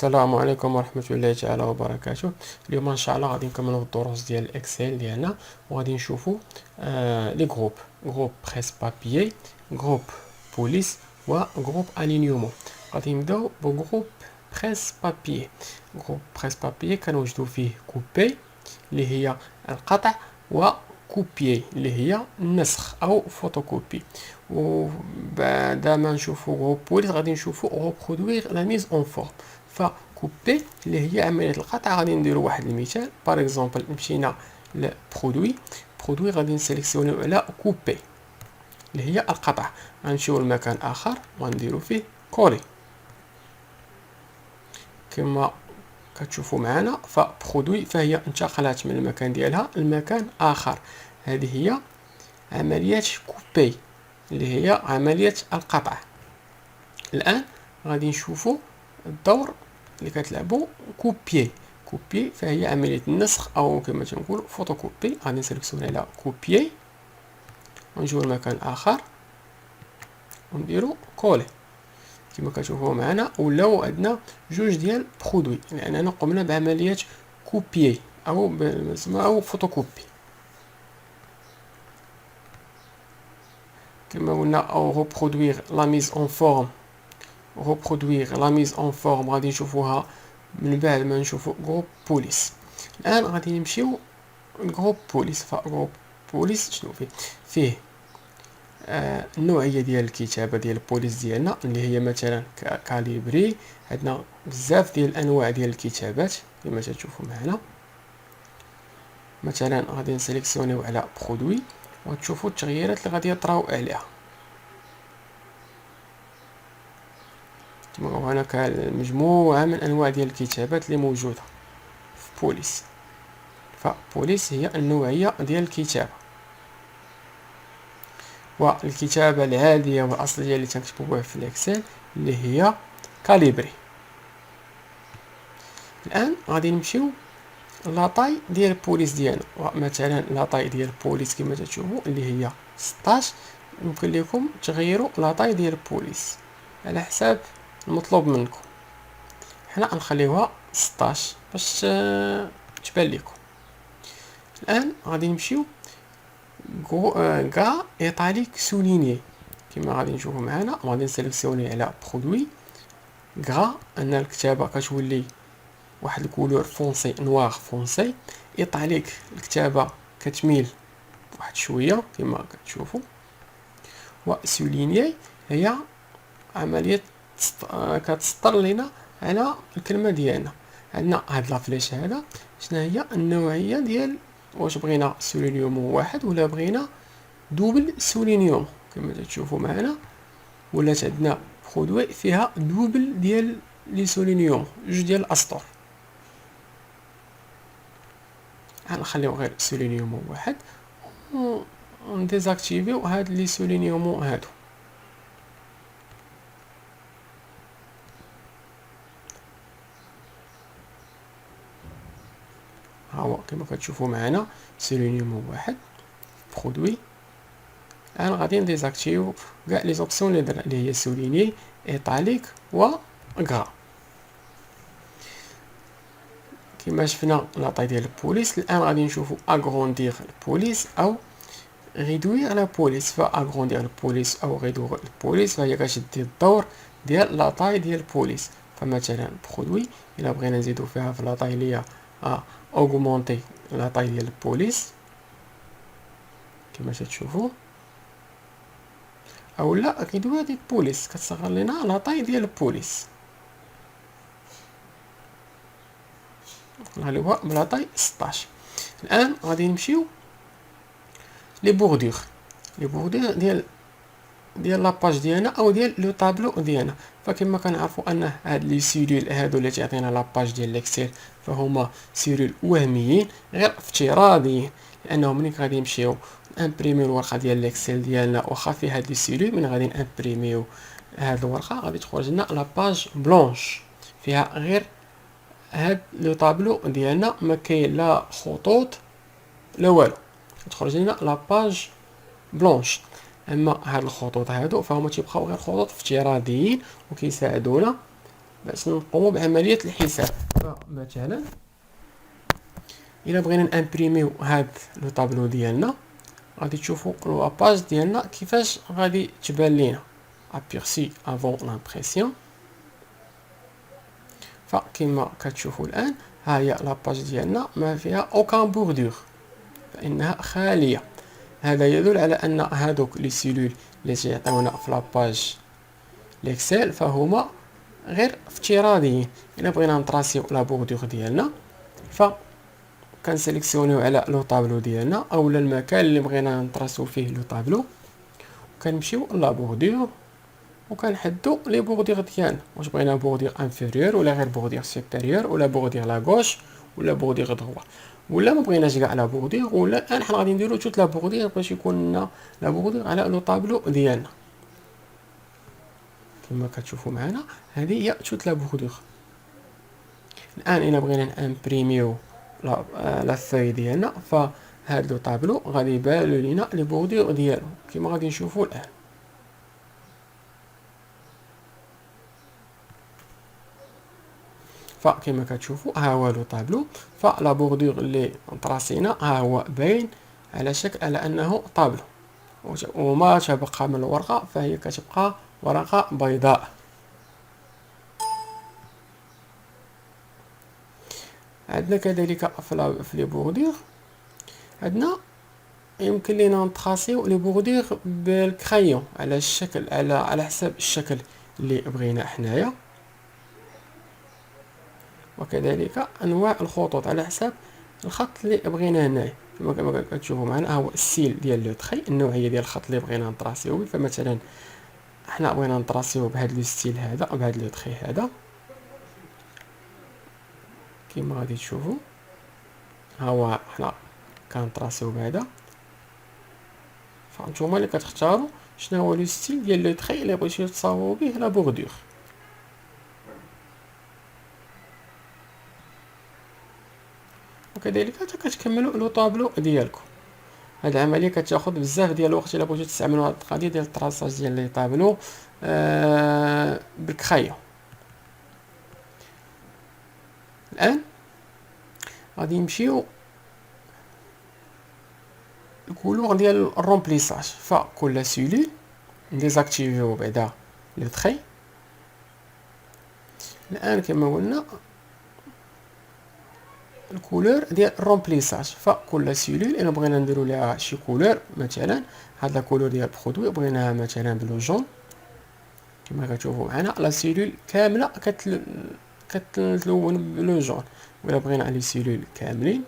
السلام عليكم ورحمة الله تعالى وبركاته. اليوم ان شاء الله غادي نكملوا الدروس ديال الاكسل ديالنا، وغادي نشوفوا لي جروب بريس بابيي، جروب بوليس، وجروب الينيومون. غادي نبداو بجروب بريس بابيي. جروب بريس بابيي كنوجدوا فيه كوبي اللي هي القطع، وكوبيي اللي هي النسخ او فوتوكوبي. وبعد ما نشوفوا جروب بوليس غادي نشوفوا ريبرودوير لا ميز اون فورم. فكوبي اللي هي عمليه القطع. غادي نديروا واحد المثال باغ اكزومبل، مشينا لبرودوي غادي نسيليكسيونيو على كوبي اللي هي القطع. غنمشيو لمكان اخر ونديروا فيه كولي كما كتشوفوا معنا. فبرودوي فهي انتقلت من المكان ديالها لمكان اخر. هذه هي عمليه كوبي اللي هي عمليه القطع. الان غادي نشوفوا الدور اللي كتلعبوا كوبيي فهي عمليه النسخ او كما تنقول فوتوكوبي. غادي نسلكسيوني على كوبيي ونجيو لمكان اخر ونديرو كولي كما كتشوفوا معنا. ولاو عندنا جوج ديال برودوي لاننا قمنا بعمليه كوبيي او او فوتوكوبي كما قلنا. او ريبرودوير لا ميز اون فورم. reproduire la mise en forme غادي نشوفوها من بعد ما نشوفو جروب بوليس. الان غادي نمشيو لجروب بوليس. فجروب بوليس شنو فيه النوعيه ديال الكتابه ديال البوليس ديالنا اللي هي مثلا كاليبري. عندنا بزاف ديال الانواع ديال الكتابات كما تشوفوا معنا. مثلا غادي نسيليكسيونيو على برودوي وتشوفوا التغييرات اللي غادي يطراو عليها. هناك مجموعة من أنواع ديال الكتابات اللي موجودة في بوليس. فبوليس هي النوعية ديال الكتابة، والكتابة العادية والأصلية اللي تنكتبو بها في الإكسل اللي هي كاليبري. الآن غادي نمشيو لاطاي ديال البوليس ديالنا. مثلا لاطاي ديال البوليس كما تشوفوا اللي هي 16. يمكن لكم تغيروا لاطاي ديال البوليس على حساب المطلوب منكم. حنا نخليوها 16 باش تبان لكم. الان غادي نمشيو كاع ايطاليك سوليني كما غادي نشوفوا معنا. غادي نسيليكسيوني على برودوي كاع ان الكتابه كتولي واحد الكولور فونسي نوار فونسي. ايطاليك الكتابه كتميل واحد شويه كما كتشوفوا. وسوليني هي عمليه كتسطر لينا على الكلمه ديالنا. عندنا هاد لافليش هذا شنو هي النوعيه ديال واش بغينا سولينيومون واحد ولا بغينا دوبل سولينيوم كما تشوفوا معنا. ولات عندنا برودوي فيها دوبل ديال لي سولينيوم، جوج ديال الاسطر. غنخليو غير سولينيوم واحد ونديزاكتيفيو هاد لي سولينيوم هادو. هاهو كما كتشوفوا معنا سيلينيوم واحد برودوي. الان غادي نديزاكتيفيو كاع لي زوبسيون اللي درنا اللي هي سوليني ايطاليك و غرا. كما شفنا لاطاي ديال البوليس. الان غادي نشوفوا اغروندير البوليس او ريدوير لا بوليس. فاغروندير البوليس او ريدوير البوليس فهي كتدي الدور ديال لاطاي ديال البوليس. فمثلا برودوي الا بغينا نزيدو فيها في لاطاي اللي هي اوغمونتي لاطاي ديال البوليس كما تشوفوا، اولا ريدوير ديال البوليس كتصغر لنا لاطاي ديال البوليس. نخليوها بلاطاي 16. الان غادي نمشيو لي بوردور ديال لاباج ديالنا او ديال لو طابلو ديالنا. فكما كنعرفوا ان هاد لي سيلول هادو اللي تعطينا لاباج ديال الاكسل فهما سيلول وهميين غير افتراضيين، لانهم ملي غادي نمشيو امبريميو الورقه ديال الاكسل ديالنا واخا فيها هاد لي سيلول، من غادي نامبريميو هاد الورقه غادي تخرج لنا لاباج بلونش فيها غير هاد لو طابلو ديالنا، ما كاين لا خطوط لا والو، تخرج لنا لاباج بلونش. اما هاد الخطوط هادو فهما تيبقاو غير خطوط افتراضيين وكيساعدونا باش نقوموا بعمليه الحساب. فمثلا الا بغينا نامبريميو هاد لو طابلو ديالنا، غادي تشوفوا لاباج ديالنا كيفاش غادي تبان لينا ابيرسي افون لامبريسيون. فكما كتشوفوا الان ها هي لاباج ديالنا ما فيها اوكان بوردور، فانها خاليه. هذا يدل على ان هادوك لي سيلول اللي تيعطيونا في لاباج ليكسيل فهما غير افتراضيين. الا بغينا نطراسيو لا بوردور ديالنا كنسيليكسيونيو على لو طابلو ديالنا اولا المكان اللي بغينا نطراسيو فيه لو طابلو، كنمشيو لا بوردور وكنحدو لي بوردور ديالنا، واش بغينا بوردور انفيريور ولا غير بوردور سوبيريور ولا بوردور لا غوش ولا بوردور دروا، ولا ما بغيناش كاع لا بوردور، ولا الان حنا غادي نديرو توت لا بوردور باش يكون لنا لا بوردور على لو طابلو ديالنا. كما كتشوفوا معنا هذه هي توت لا بوردور. الان الا بغينا نامبريميو لا فاي ديالنا فهاد لو طابلو غادي يبانو لينا لي بوردور ديالو كما غادي نشوفوا الان. فكما كتشوفوا ها هو لو طابلو، فلا بوردور اللي طراسينا ها هو باين على شكل على انه طابلو، وما تبقى من الورقه فهي كتبقى ورقه بيضاء. عندنا كذلك في لي بوردور عندنا يمكن لينا نتراسيو لي بوردور بالكرايون على الشكل على حسب الشكل اللي بغينا حنايا، وكذلك انواع الخطوط على حسب الخط اللي بغينا هنايا. كما كتشوفوا معنا هو السيل ديال لو تخي، النوعيه ديال الخط اللي بغينا نطراسيو به. فمثلا حنا بغينا نطراسيو بهذا لو ستيل هذا بهذا لو تخي هذا، كما غادي تشوفوا ها هو حنا كنطراسيو بهذا. فانتوما اللي كتختاروا شنو هو لو ستيل ديال لو تخي اللي بغيتو تصاوبوا به لا بوردور. وكذلك حتى كتكملوا لو طابلو ديالكم. هاد العمليه كتاخذ بزاف ديال الوقت الا بغيتو تستعملوا هاد القضيه ديال الطراساج ديال لي طابلو بالكرايون. الان غادي نمشيو الكولور ديال الرومبليساج. فكل سيلول نديزاكتيفيو بعدا لو تخي. الان كما قلنا الكولور ديال الرومبليساج، فكل سيلول الا بغينا نديرو ليها شي كولور، مثلا هاد لا كولور ديال البرودوي بغيناها مثلا بلو جون، كما كتشوفوا معنا لا سيلول كامله كتلون بلو جون. ولا بغينا لي سيلول كاملين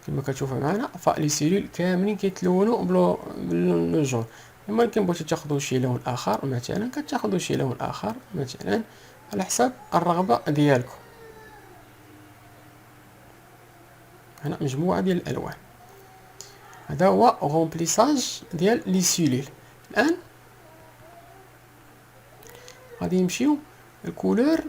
كما كتشوفوا معنا فلي سيلول كاملين كيتلونوا بلو جون. اما كان بغيتو تاخذوا شي لون اخر مثلا كتاخذوا شي لون اخر مثلا على حسب الرغبه ديالكم. هنا مجموعه ديال الالوان. هذا هو رومبليساج ديال لي سيلول. الان غادي نمشيو الكولور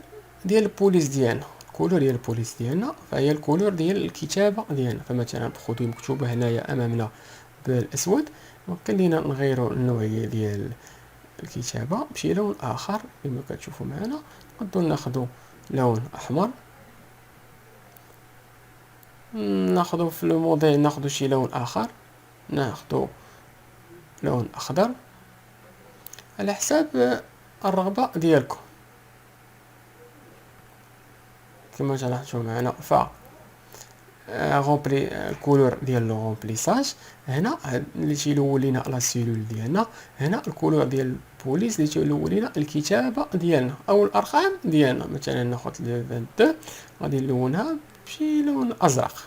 ديال البوليس ديالنا. الكولور ديال البوليس ديالنا فهي الكولور ديال الكتابه ديالنا. فمثلا الخطوط مكتوبه هنايا امامنا بالاسود، ممكن لينا نغيروا النوعيه ديال الكتابه بشي لون اخر. كما كتشوفوا معنا نقدروا ناخذوا لون احمر، ناخذوا في الموديل ناخذوا شي لون اخر، ناخذوا لون اخضر على حساب الرغبه ديالكم. كما تلاحظوا معنا ف غومبلي الكولور ديال لو غومبليساج هنا اللي تيلون لينا لا سيلول ديالنا، هنا الكولور ديال البوليس اللي تيلون لينا الكتابه ديالنا او الارقام ديالنا. مثلا ناخذ لو 22 غادي نلونها بشي لون ازرق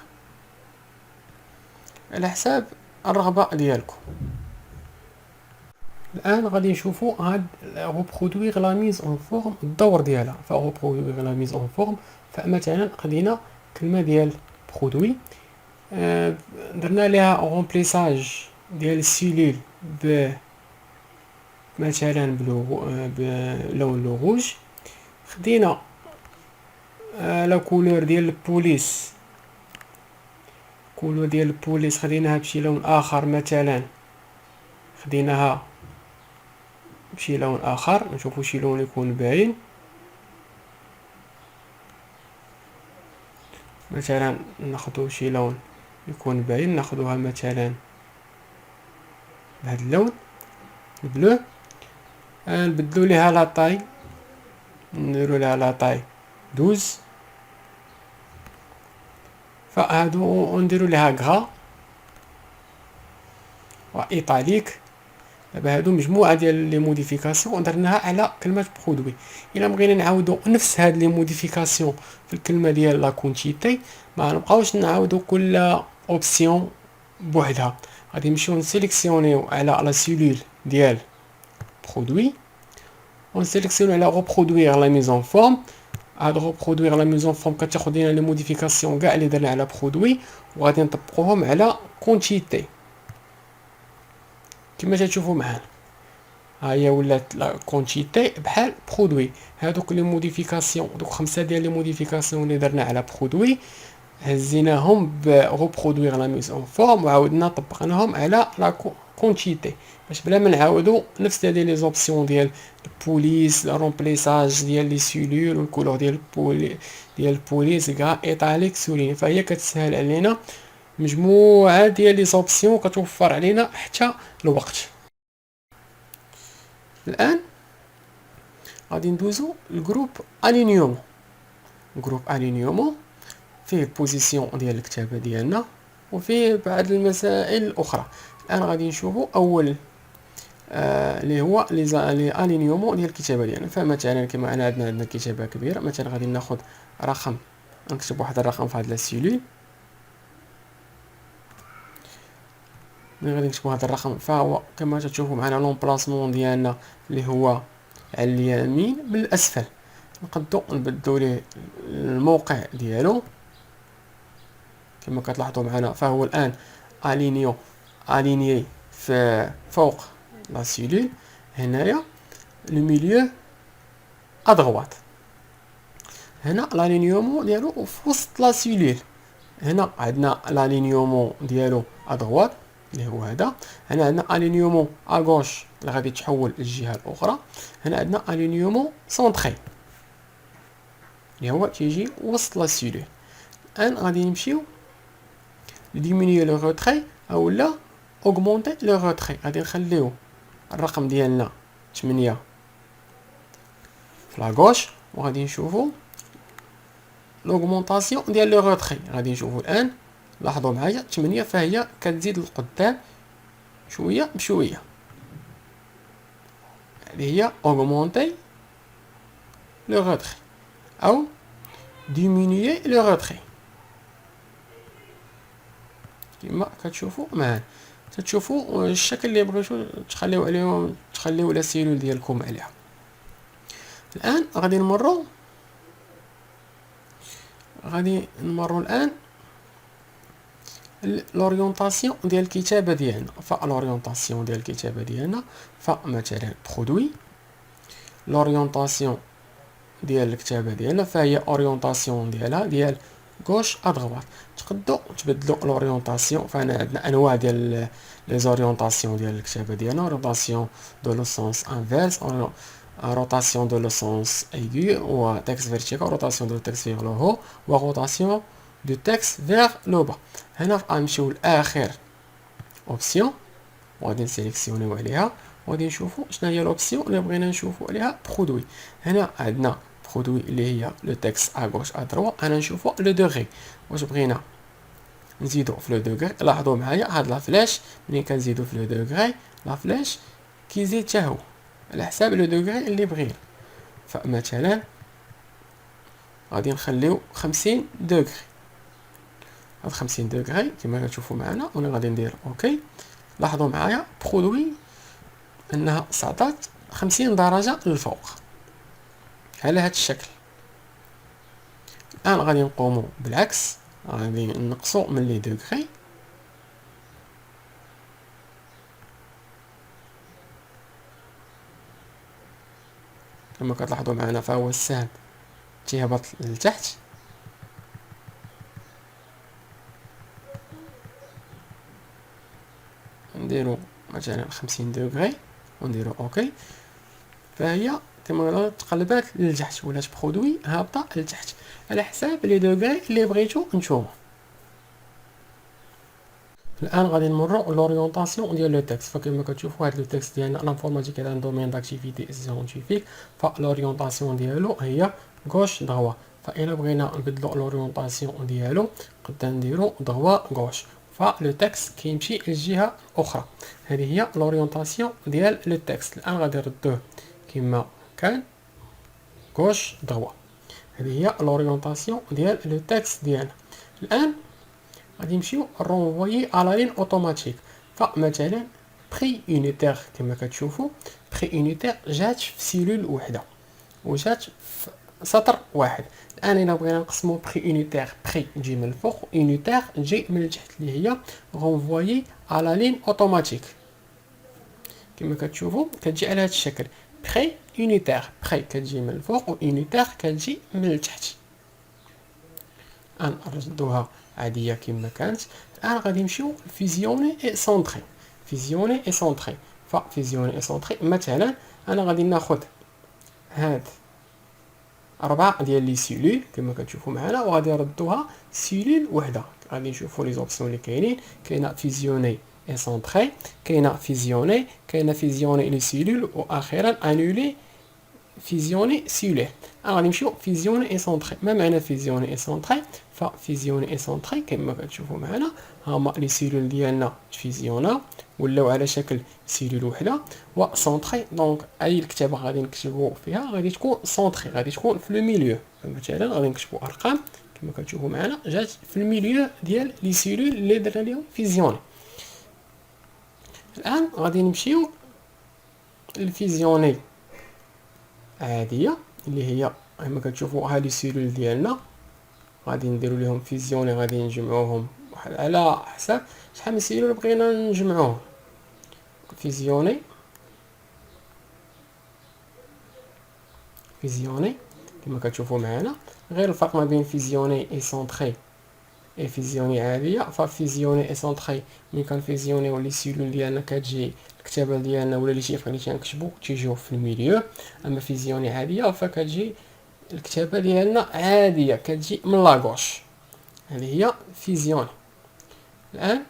على حساب الرغبه ديالكم. الان غادي نشوفوا هاد ريبرودوير لا ميز اون فورم الدور ديالها. فريبرودوير لا ميز اون فورم فمثلا خدينا كلمه ديال برودوي، درنا ليها رومبليساج ديال السيلول ب مثلا بلون لو روج. خدينا لا كولور ديال البوليس، كولور ديال البوليس خديناها بشي لون اخر، مثلا خديناها بشي لون اخر، نشوفو شي لون يكون باين. مثلا ناخدو شي لون يكون باين، ناخدوها مثلا بهذا اللون البلو. نبدلو ليها لاطاي، نديرو ليها لاطاي 12. فهادو نديرو ليها غرا وايطاليك. دابا هادو مجموعه ديال لي موديفيكاسيون درناها على كلمه برودوي. الا بغينا نعاودو نفس هاد لي موديفيكاسيون في الكلمه ديال لا كونتيتي، ما نبقاوش نعاودو كل اوبسيون بوحدها. غادي نمشيو نسيليكسيونيو على لا سيلول ديال برودوي، ونسيليكسيونيو على ريبرودوير لا ميزون فورم. هاد ريبرودوير لا ميزون فورم كتاخد لينا لي موديفيكاسيون كاع اللي درنا على برودوي، وغادي نطبقوهم على كونتيتي كما تشوفوا معانا. ها هي ولات لا كونتيتي بحال برودوي. هادوك لي موديفيكاسيون، دوك 5 ديال لي موديفيكاسيون اللي درنا على برودوي، هزيناهم برودوير لا ميزون فورم وعاودنا طبقناهم على لا كونتيتي، باش بلا ما نعاودو نفس هذه لي زوبسيون ديال البوليس، رومبليساج ديال لي سيلول والكولور ديال البوليس كاع ايطاليك سولين. فهي كتسهل علينا مجموعه ديال لي زوبسيون، كتوفر علينا حتى الوقت. الان غادي ندوزو لجروب الينيومون. جروب الينيومون فيه بوزيسيون ديال الكتابه ديالنا وفيه بعض المسائل الاخرى. الان غادي نشوفوا اول اللي هو لي الينيومون ديال الكتابه ديالنا. فمثلا كما عندنا كتابه كبيره، مثلا غادي ناخذ رقم، نكتب واحد الرقم في هاد لا سيلول. ملي غادي نكتبوا هذا الرقم فهو كما تشوفوا معنا لومبلاسمون ديالنا اللي هو على اليمين من الاسفل. نقدو نبدلو ليه الموقع ديالو كما كتلاحظوا معنا. فهو الان الينيي في فوق لا سيلول، هنايا لو ميليو ادغوات. هنا لالينيومون ديالو في وسط لا سيلول. هنا عندنا لالينيومون ديالو ادغوات اللي هو هذا. هنا عندنا الينيومون اغوش اللي غادي تحول للجهه الاخرى. هنا عندنا الينيومون سونطري اللي هو تيجي وسط لا سيلول. الان غادي نمشيو ديمينيو لو روتري اولا اوغمونتي لو روتري. غادي نخليو الرقم ديالنا 8 في لاغوش، وغادي نشوفو لوغمونطاسيون ديال لو روتري. غادي نشوفو الان، لاحظوا معايا 8 فهي كتزيد للقدام شويه بشويه. هذه هي اوغمونتي لو روتري او ديمينيي لو روتري كما كتشوفوا معانا. تشوفوا الشكل اللي بغيتو تخليو عليهم، تخليو لا سيلول ديالكم عليها. الان غادي نمروا الان لورينطاسيون ديال الكتابه ديالنا. فالورينطاسيون ديال الكتابه ديالنا فمثلا برودوي. لورينطاسيون ديال الكتابه ديالنا فهي اورينطاسيون ديالها ديال غوش ادغوات. تقدروا تبدلوا لورينطاسيون. فانا عندنا انواع ديال لي زورينطاسيون ديال الكتابه ديالنا: اورينطاسيون دو لو سونس انفيرس، روتاسيون دو لو سونس ايغو، و تكست فيرتيكال، روتاسيون دو تكست فيغ لو هو، و روتاسيون دو تكست فيغ لو با. هنا غنمشيو لاخر اوبسيون وغادي نسيليكسيونيو عليها وغادي نشوفوا شنو هي لوبسيون اللي بغينا نشوفوا عليها برودوي. هنا عندنا برودوي اللي هي لو تكست ا غوش ا دروا. انا نشوفوا لو دوغري، واش بغينا نزيدو في لو دوغري. لاحظوا معايا هاد لا فلاش، ملي كنزيدو في لو دوغري لا فلاش كيزيد حتى هو على حساب لو دوغري اللي بغينا. فمثلا غادي نخليو 50 دوغري. هاد 50 دوغري كما كتشوفوا معنا، وانا غادي ندير اوكي. لاحظوا معايا برودوي انها صعدات 50 درجه للفوق على هاد الشكل. الان غادي نقوموا بالعكس، غادي نقصوا من لي دوغري كما كتلاحظوا معنا. فهو السهم تيهبط لتحت. نديرو مثلا 50 دوغري ونديرو اوكي. فهي كما تقلبات للتحت ولات برودوي هابطه لتحت على حساب لي دوغري اللي بغيتو نتوما. الان غادي نمروا لورينطاسيون ديال لو تكست. فكما كتشوفوا هذا لو تكست ديالنا لانفورماتيك هذا دومين داكتيفيتي سيونتيفيك، فلورينطاسيون ديالو هي غوش دغوا. فإلا بغينا نبدلو لورينطاسيون ديالو قدام نديرو دغوا غوش، فلو تكست كيمشي للجهه الاخرى. هذه هي لورينطاسيون ديال لو تكست. الان غادي نردوه كما كان غوش دغوا. هذه هي لورينطاسيون ديال لو تكست ديالنا. الان غادي نمشيو رونفويي على لين اوتوماتيك. فمثلا بري يونيتير كما كتشوفوا بري يونيتير جات في سيلول وحده وجات في سطر واحد. الان الا بغينا نقسمو بري يونيتير، بري تجي من الفوق، يونيتير تجي من التحت، اللي هي رونفويي على لين اوتوماتيك. كما كتشوفوا كتجي على هذا الشكل، بري يونيتير، بري كتجي من الفوق و يونيتير كتجي من التحت. الان نردوها عاديه كما كانت. الان غادي نمشيو فيزيوني اي سونطري. فيزيوني اي سونطري، ففيزيوني اي سونطري مثلا انا غادي ناخذ هاد 4 ديال لي سيلول كما كتشوفوا معنا وغادي نردوها سيلول وحده. غادي نشوفوا لي زوبسيون اللي كاينين. كاينه فيزيوني اي سونطري، كاينه فيزيوني، كاينه فيزيوني لي سيلول، واخيرا انولي فيزيوني سيلولير. غادي نمشيو فيزيوني اي سونطري. ما معنى فيزيوني اي سونطري؟ ففيزيوني اي سونطري كما كتشوفوا معنا هما لي سيلول ديالنا تفيزيونا ولاو على شكل سيلول وحده وسونطري. دونك اي الكتابه غادي نكتبوا فيها غادي تكون سونطري، غادي تكون في لو ميليو. مثلا غادي نكتبوا ارقام كما كتشوفوا معنا جات في الميليو ديال لي سيلول اللي درنا لهم فيزيوني. الان غادي نمشيو للفيزيوني عاديه اللي هي كما كتشوفوا ها لي سيلول ديالنا غادي نديروا لهم فيزيوني، غادي نجمعوهم على حساب شحال من سيلول بغينا نجمعوهم. فيزيوني كما كتشوفوا معنا. غير الفرق ما بين فيزيوني اي سونطري اي فيزيوني عاديه. ففيزيوني اي سونطري ملي كنفيزيونيو لي سيلول ديالنا كتجي الكتابه ديالنا ولا لي شيفر اللي تنكتبوا تيجيو في الميليو. اما فيزيوني عاديه فكتجي الكتابه ديالنا عاديه كتجي من لاغوش. هذه هي فيزيوني. الان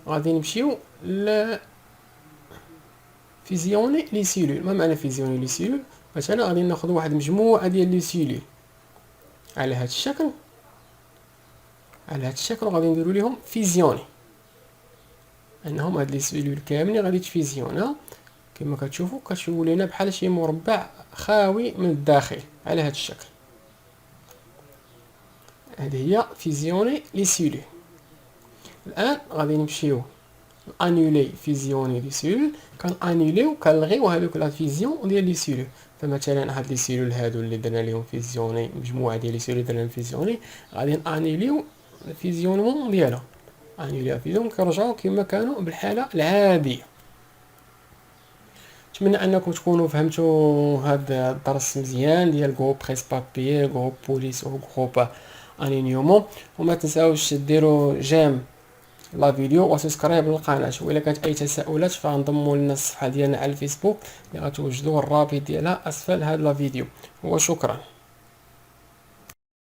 غادي نمشيو ل فيزيوني لي سيلول. ما معنى فيزيوني لي سيلول؟ مثلا غادي ناخذ واحد مجموعه ديال لي سيلول على هذا الشكل، وغادي نديروا لهم فيزيوني، انهم هاد لي سيلول كاملين غادي تفيزيونا. كما كتشوفوا كتولي لنا بحال شي مربع خاوي من الداخل على هذا الشكل. هذه هي فيزيوني لي سيلول. الان غادي نمشيو انولي فيزيوني لي سيلول. كنانوليو كنلغيو هذوك لا فيزيون ديال لي سيلول. فمثلا هاد لي سيلول هادو اللي درنا لهم فيزيوني، مجموعه ديال لي سيلول درنا لهم فيزيوني، غادي نانوليو الفيزيونمون ديالهم. انوليو فيزيون كيرجعوا كما كانوا بالحاله العاديه. نتمنى انكم تكونوا فهمتوا هذا الدرس مزيان ديال جروب بريس بابي، جروب بوليس وجروب انينيومون. وما تنساوش ديروا جيم لا فيديو وسبسكرايب للقناه. والا كانت اي تساؤلات فانضموا لنا الصفحه ديالنا على الفيسبوك اللي غتوجدوا الرابط ديالها اسفل هذا لا فيديو. وشكرا.